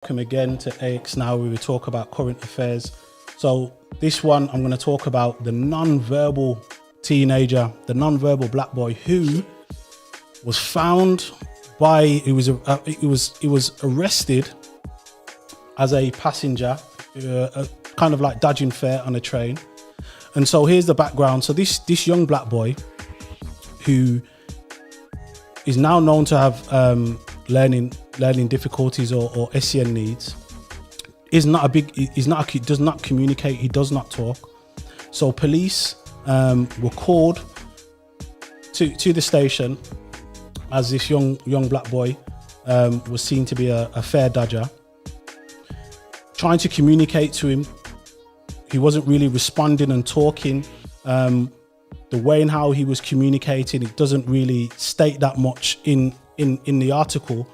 Welcome again to AX Now, where we talk about current affairs. So this one, I'm going to talk about the non-verbal teenager, the non-verbal black boy who was found by, he was arrested as a passenger, kind of like dodging fare on a train. And so here's the background. So this young black boy who is now known to have learning difficulties or SEN needs does not communicate, he does not talk. So police were called to the station as this young black boy was seen to be a fare dodger, trying to communicate to him. He wasn't really responding and talking. The way in how he was communicating, it doesn't really state that much in the article.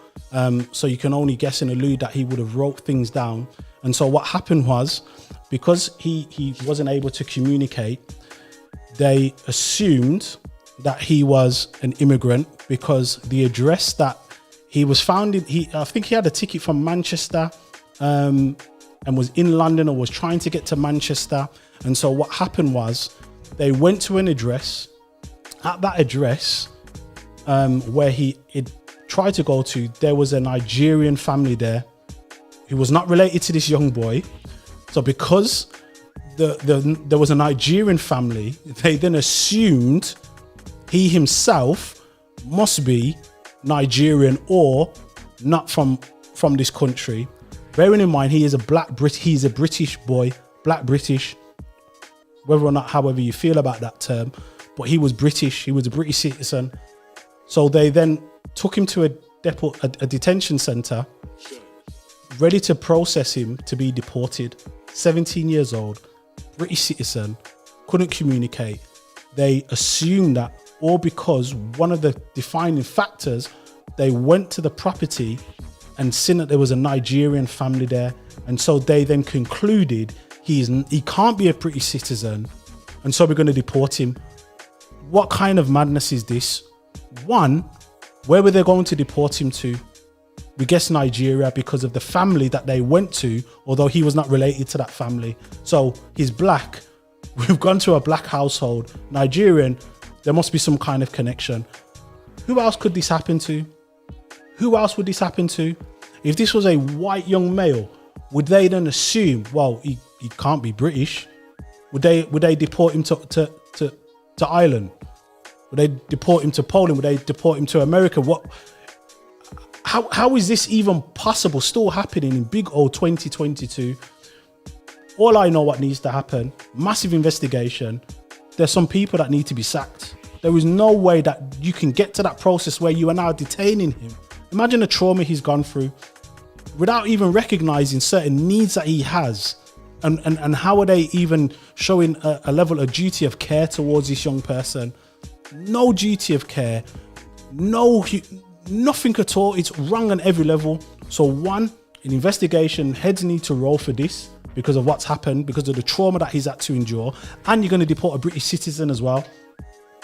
So you can only guess and allude that he would have wrote things down. And so what happened was, because he wasn't able to communicate, they assumed that he was an immigrant because the address that he was found in, I think he had a ticket from Manchester and was in London or was trying to get to Manchester. And so what happened was they went to an address. At that address where he tried to go to, there was a Nigerian family there who was not related to this young boy. So because there was a Nigerian family, they then assumed he himself must be Nigerian or not from this country. Bearing in mind, he's a British boy, black British, whether or not, however you feel about that term, but he was British, he was a British citizen. So they then took him to a detention center, ready to process him to be deported. 17 years old, British citizen, couldn't communicate. They assumed that, or because one of the defining factors, they went to the property and seen that there was a Nigerian family there. And so they then concluded he can't be a British citizen, and so we're going to deport him. What kind of madness is this? One, where were they going to deport him to? We guess Nigeria because of the family that they went to, although he was not related to that family. So he's black. We've gone to a black household. Nigerian, there must be some kind of connection. Who else could this happen to? Who else would this happen to? If this was a white young male, would they then assume, well, he can't be British? Would they deport him to Ireland? Would they deport him to Poland? Would they deport him to America? How is this even possible? Still happening in big old 2022. All I know what needs to happen, massive investigation. There's some people that need to be sacked. There is no way that you can get to that process where you are now detaining him. Imagine the trauma he's gone through without even recognizing certain needs that he has. And how are they even showing a level of duty of care towards this young person? No duty of care, nothing at all. It's wrong on every level. So one, an investigation, heads need to roll for this because of what's happened, because of the trauma that he's had to endure. And you're going to deport a British citizen as well.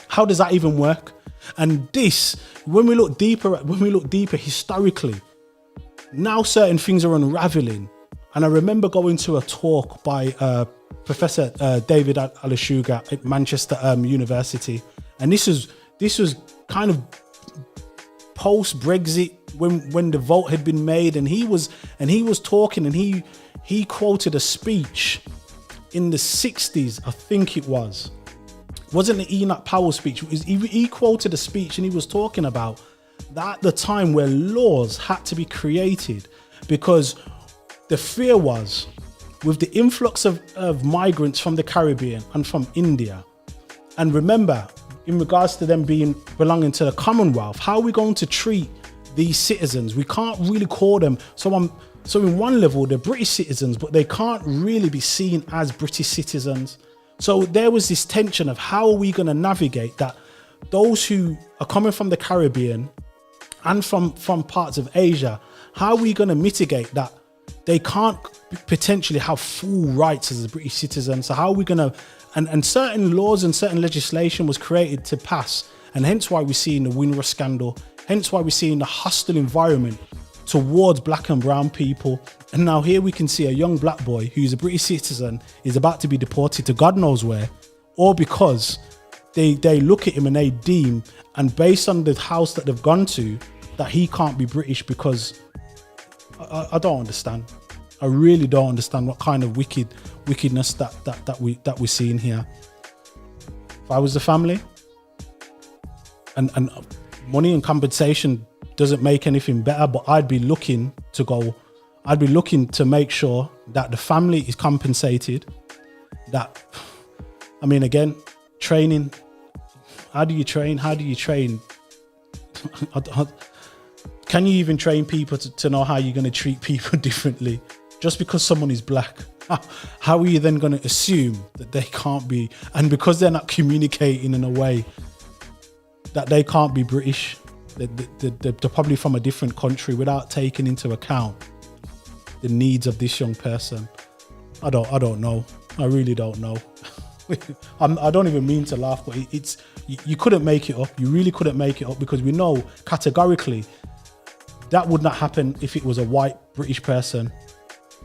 How does that even work? And this, when we look deeper historically, now certain things are unraveling. And I remember going to a talk by Professor David Alashuga at Manchester University. And this was kind of post-Brexit when the vote had been made, and he was talking, and he quoted a speech in the 60s, I think it was. It wasn't the Enoch Powell speech. He quoted a speech, and he was talking about that at the time where laws had to be created, because the fear was, with the influx of migrants from the Caribbean and from India, and remember, in regards to them belonging to the Commonwealth, how are we going to treat these citizens? We can't really call them. So in one level, they're British citizens, but they can't really be seen as British citizens. So there was this tension of how are we going to navigate that those who are coming from the Caribbean and from parts of Asia, how are we going to mitigate that they can't potentially have full rights as a British citizen? So how are we going to, and certain laws and certain legislation was created to pass, and hence why we're seeing the Windrush scandal, hence why we're seeing the hostile environment towards black and brown people. And now here we can see a young black boy who's a British citizen is about to be deported to God knows where, all because they look at him and they deem, and based on the house that they've gone to, that he can't be British because I don't understand. I really don't understand what kind of wickedness that we're seeing here. If I was the family, and money and compensation doesn't make anything better, but I'd be looking to make sure that the family is compensated. That, I mean, again, training. How do you train? Can you even train people to know how you're going to treat people differently just because someone is black? How are you then going to assume that they can't be, and because they're not communicating in a way that they can't be British, they're probably from a different country, without taking into account the needs of this young person? I don't know. I really don't know. I don't even mean to laugh, but you couldn't make it up. You really couldn't make it up, because we know categorically that would not happen if it was a white British person.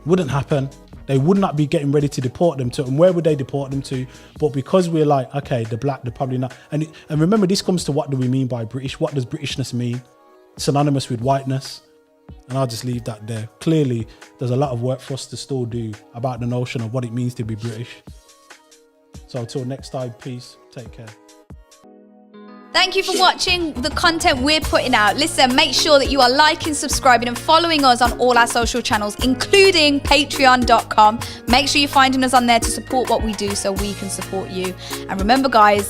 Wouldn't happen. They would not be getting ready to deport them to, and where would they deport them to? But because we're like, okay, the black, they're probably not. And remember, this comes to what do we mean by British? What does Britishness mean? Synonymous with whiteness. And I'll just leave that there. Clearly, there's a lot of work for us to still do about the notion of what it means to be British. So until next time, peace. Take care. Thank you for watching the content we're putting out. Listen, make sure that you are liking, subscribing and following us on all our social channels, including patreon.com. Make sure you're finding us on there to support what we do so we can support you. And remember, guys,